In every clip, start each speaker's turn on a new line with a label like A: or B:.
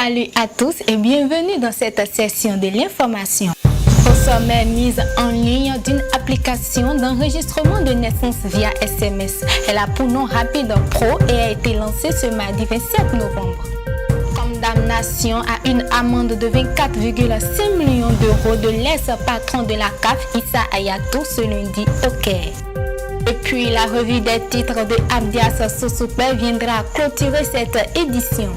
A: Salut à tous et bienvenue dans cette session de l'information. Au sommet, mise en ligne d'une application d'enregistrement de naissance via SMS. Elle a pour nom Rapid Pro et a été lancée ce mardi 27 novembre. Condamnation à une amende de 24,5 millions d'euros de l'ex-patron de la CAF, Issa Hayatou, ce lundi au Caire. Et puis la revue des titres de Abdias Sossoupé viendra clôturer cette édition.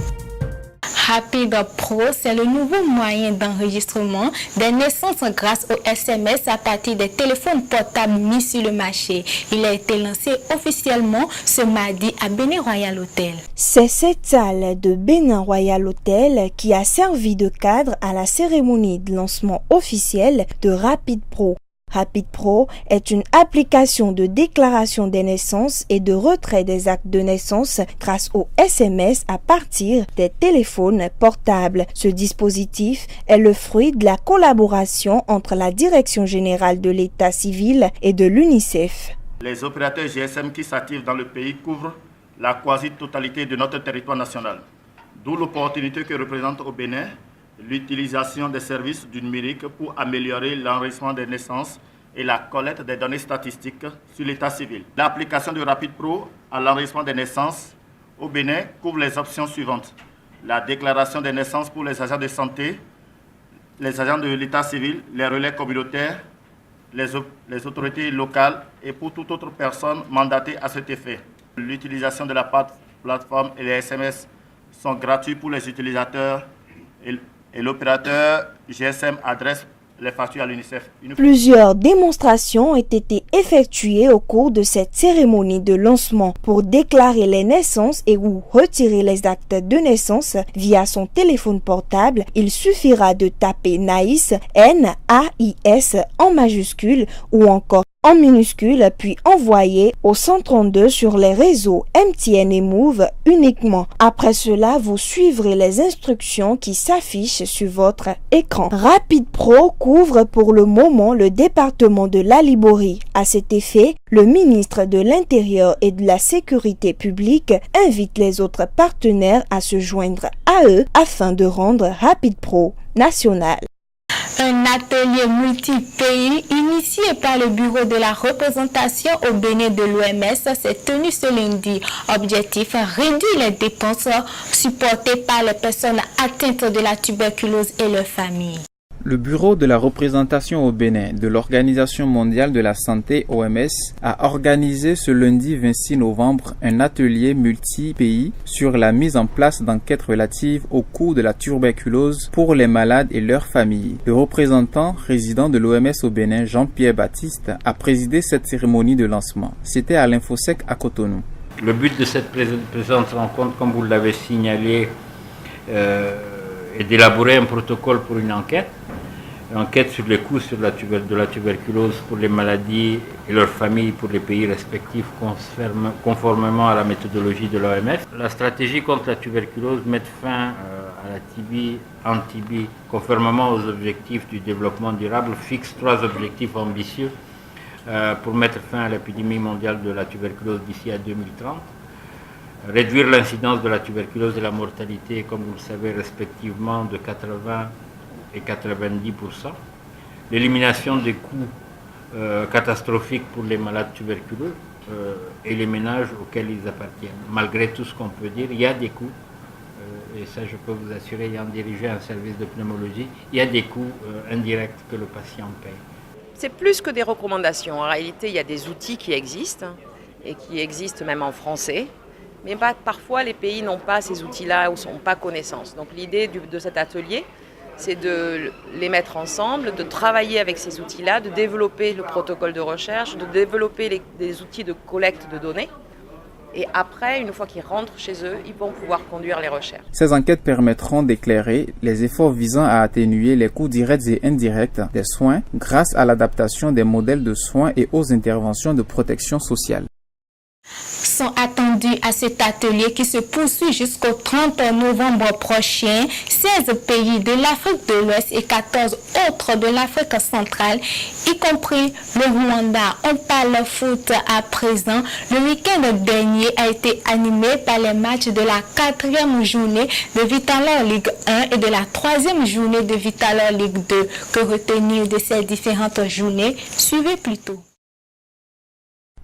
A: Rapid Pro, c'est le nouveau moyen d'enregistrement des naissances grâce au SMS à partir des téléphones portables mis sur le marché. Il a été lancé officiellement ce mardi à Bénin Royal Hotel.
B: C'est cette salle de Bénin Royal Hotel qui a servi de cadre à la cérémonie de lancement officiel de Rapid Pro. Rapid Pro est une application de déclaration des naissances et de retrait des actes de naissance grâce au SMS à partir des téléphones portables. Ce dispositif est le fruit de la collaboration entre la Direction générale de l'État civil et de l'UNICEF.
C: Les opérateurs GSM qui s'activent dans le pays couvrent la quasi-totalité de notre territoire national, d'où l'opportunité que représente au Bénin l'utilisation des services du numérique pour améliorer l'enregistrement des naissances et la collecte des données statistiques sur l'état civil. L'application de Rapid Pro à l'enregistrement des naissances au Bénin couvre les options suivantes. La déclaration des naissances pour les agents de santé, les agents de l'état civil, les relais communautaires, les autorités locales et pour toute autre personne mandatée à cet effet. L'utilisation de la plateforme et les SMS sont gratuits pour les utilisateurs et l'opérateur GSM adresse les factures à l'UNICEF.
B: Plusieurs démonstrations ont été effectuées au cours de cette cérémonie de lancement pour déclarer les naissances et ou retirer les actes de naissance via son téléphone portable. Il suffira de taper NAIS, N-A-I-S en majuscule ou encore en minuscule, puis envoyer au 132 sur les réseaux MTN et Move uniquement. Après cela, vous suivrez les instructions qui s'affichent sur votre écran. Rapid Pro couvre pour le moment le département de la Liborie. À cet effet, le ministre de l'Intérieur et de la Sécurité publique invite les autres partenaires à se joindre à eux afin de rendre Rapid Pro national.
A: Un atelier multi-pays initié par le Bureau de la représentation au Bénin de l'OMS s'est tenu ce lundi. Objectif, réduire les dépenses supportées par les personnes atteintes de la tuberculose et leurs familles.
D: Le Bureau de la représentation au Bénin de l'Organisation mondiale de la santé OMS a organisé ce lundi 26 novembre un atelier multi-pays sur la mise en place d'enquêtes relatives au coût de la tuberculose pour les malades et leurs familles. Le représentant résident de l'OMS au Bénin, Jean-Pierre Baptiste, a présidé cette cérémonie de lancement. C'était à l'Infosec à Cotonou.
E: Le but de cette présente rencontre, comme vous l'avez signalé, est d'élaborer un protocole pour une enquête sur les coûts de la tuberculose pour les maladies et leurs familles pour les pays respectifs conformément à la méthodologie de l'OMS. La stratégie contre la tuberculose met fin à la TB, anti-TB, conformément aux objectifs du développement durable, fixe 3 objectifs ambitieux pour mettre fin à l'épidémie mondiale de la tuberculose d'ici à 2030. Réduire l'incidence de la tuberculose et la mortalité, comme vous le savez, respectivement de 80 et 90%. L'élimination des coûts catastrophiques pour les malades tuberculeux et les ménages auxquels ils appartiennent. Malgré tout ce qu'on peut dire, il y a des coûts, et ça je peux vous assurer, ayant dirigé un service de pneumologie, il y a des coûts indirects que le patient paye.
F: C'est plus que des recommandations. En réalité, il y a des outils qui existent, et qui existent même en français. Mais parfois, les pays n'ont pas ces outils-là ou n'ont pas connaissance. Donc l'idée de cet atelier, c'est de les mettre ensemble, de travailler avec ces outils-là, de développer le protocole de recherche, de développer des outils de collecte de données. Et après, une fois qu'ils rentrent chez eux, ils vont pouvoir conduire les recherches.
D: Ces enquêtes permettront d'éclairer les efforts visant à atténuer les coûts directs et indirects des soins grâce à l'adaptation des modèles de soins et aux interventions de protection sociale.
A: sont attendus à cet atelier qui se poursuit jusqu'au 30 novembre prochain. 16 pays de l'Afrique de l'Ouest et 14 autres de l'Afrique centrale, y compris le Rwanda. On parle foot à présent. Le week-end dernier a été animé par les matchs de la 4e journée de Vitalor Ligue 1 et de la 3e journée de Vitalor Ligue 2. Que retenir de ces différentes journées? Suivez plutôt.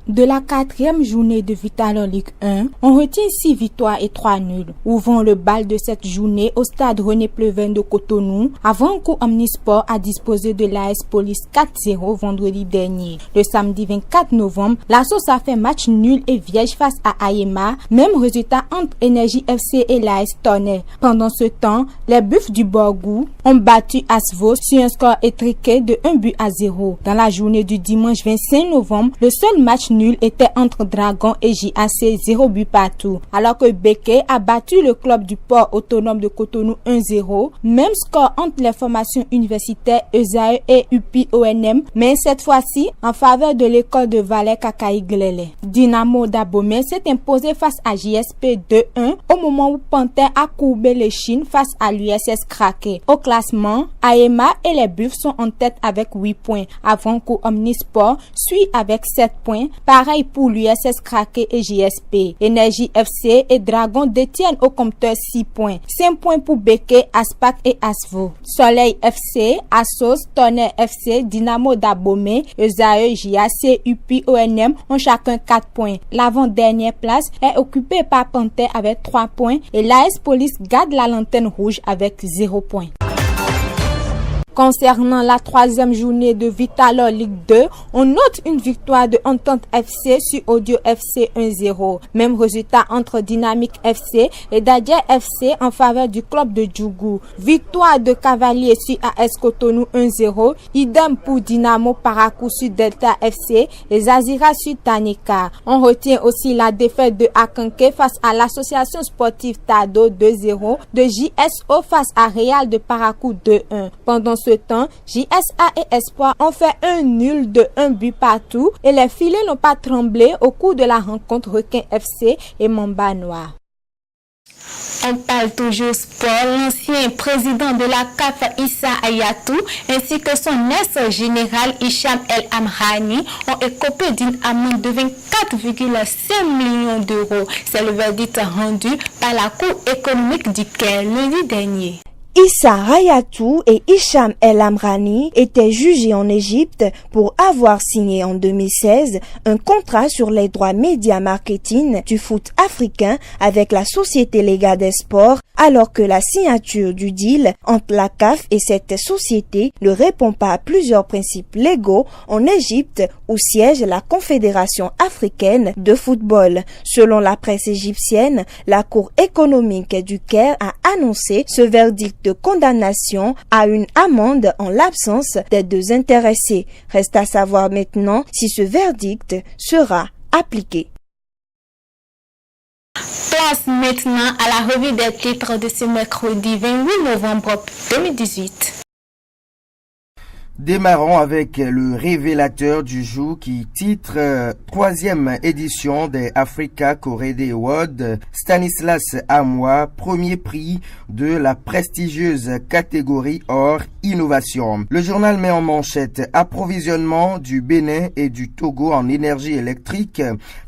G: De la 4e journée de Vitalor Ligue 1, on retient 6 victoires et 3 nuls. Ouvrant le bal de cette journée au stade René Pleven de Cotonou, Avanco Omnisport a disposé de l'AS Police 4-0 vendredi dernier. Le samedi 24 novembre, la sauce a fait match nul et vierge face à Ayema, même résultat entre Énergie FC et l'AS Tonnerre. Pendant ce temps, les Buffs du Borgou ont battu Asvo sur un score étriqué de 1-0. Dans la journée du dimanche 25 novembre, le seul match nul était entre Dragon et JAC 0 but partout. Alors que Beke a battu le club du port autonome de Cotonou 1-0. Même score entre les formations universitaires ESAE et UPI-ONM, mais cette fois-ci en faveur de l'école de Valais Kakaï Glele. Dynamo d'Abomey s'est imposé face à JSP 2-1 au moment où Panthère a courbé les chines face à l'USS Kraké. Au classement, Ayema et les Buffs sont en tête avec 8 points, avant qu'Omnisport suit avec 7 points. Pareil pour l'USS Kraké et JSP. Énergie FC et Dragon détiennent au compteur 6 points. 5 points pour Beke, Aspac et Asvo. Soleil FC, Assos, Tonnerre FC, Dynamo d'Abomey, ESAE, JAC, UPI, ONM ont chacun 4 points. L'avant-dernière place est occupée par Panthère avec 3 points et l'AS Police garde la lanterne rouge avec 0 points. Concernant la 3e journée de Vitalor Ligue 2, on note une victoire de Entente FC sur Audio FC 1-0. Même résultat entre Dynamique FC et Dadja FC en faveur du club de Djougou. Victoire de Cavalier sur AS Cotonou 1-0. Idem pour Dynamo Parakou sur Delta FC et Zazira sur Tanika. On retient aussi la défaite de Akanke face à l'association sportive Tado 2-0, de JSO face à Real de Parakou 2-1. Pendant ce temps, JSA et Espoir ont fait un nul de 1 but partout et les filets n'ont pas tremblé au cours de la rencontre Requin FC et Mamba Noir.
A: On parle toujours sport. L'ancien président de la CAF, Issa Ayatou, ainsi que son ex-général Hicham El Amrani ont écopé d'une amende de 24,5 millions d'euros. C'est le verdict rendu par la Cour économique du Caire lundi dernier.
B: Issa Hayatou et Hicham El Amrani étaient jugés en Égypte pour avoir signé en 2016 un contrat sur les droits média marketing du foot africain avec la Société Lega des Sports, alors que la signature du deal entre la CAF et cette société ne répond pas à plusieurs principes légaux en Égypte où siège la Confédération africaine de football. Selon la presse égyptienne, la Cour économique du Caire a annoncé ce verdict de condamnation à une amende en l'absence des deux intéressés. Reste à savoir maintenant si ce verdict sera appliqué.
A: Place maintenant à la revue des titres de ce mercredi 28 novembre 2018.
H: Démarrons avec le révélateur du jour qui titre 3e édition des Africa Correde Awards. Stanislas Amoa, premier prix de la prestigieuse catégorie or innovation. Le journal met en manchette approvisionnement du Bénin et du Togo en énergie électrique.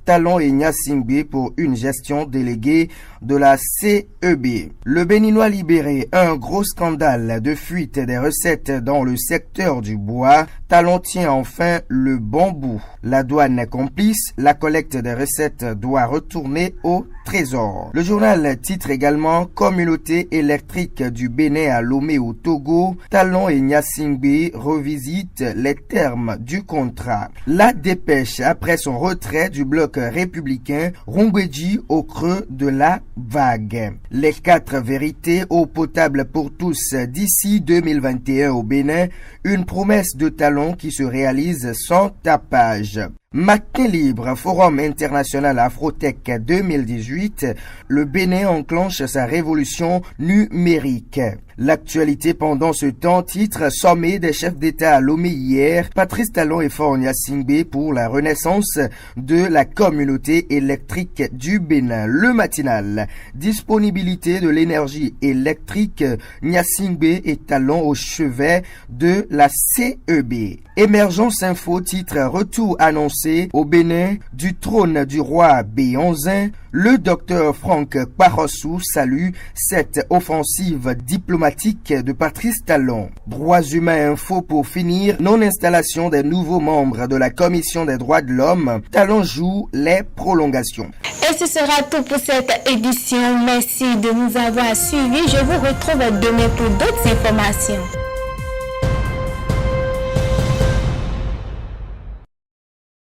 H: Talon et Nyasingbe pour une gestion déléguée de la CEB. Le Béninois libéré, un gros scandale de fuite des recettes dans le secteur du bois. Talon tient enfin le bon bout. La douane est complice, la collecte des recettes doit retourner au trésor. Le journal titre également Communauté électrique du Bénin à Lomé au Togo. Talon et Nyasingbe revisitent les termes du contrat. La dépêche après son retrait du bloc républicain, Rongweji au creux de la vague. Les 4 vérités eau potable pour tous d'ici 2021 au Bénin, une promesse de Talon qui se réalise sans tapage. Matin libre, Forum international Afrotech 2018, le Bénin enclenche sa révolution numérique. L'actualité pendant ce temps, titre sommet des chefs d'État à Lomé hier, Patrice Talon et Faure Gnassingbé pour la renaissance de la communauté électrique du Bénin. Le matinal, disponibilité de l'énergie électrique, Gnassingbé et Talon au chevet de la CEB. Émergence Info, titre retour annoncé au Bénin du trône du roi Béonzin. Le docteur Franck Parossou salue cette offensive diplomatique de Patrice Talon. Droits humains Info pour finir, non-installation des nouveaux membres de la Commission des droits de l'homme. Talon joue les prolongations.
A: Et ce sera tout pour cette édition. Merci de nous avoir suivis. Je vous retrouve demain pour d'autres informations.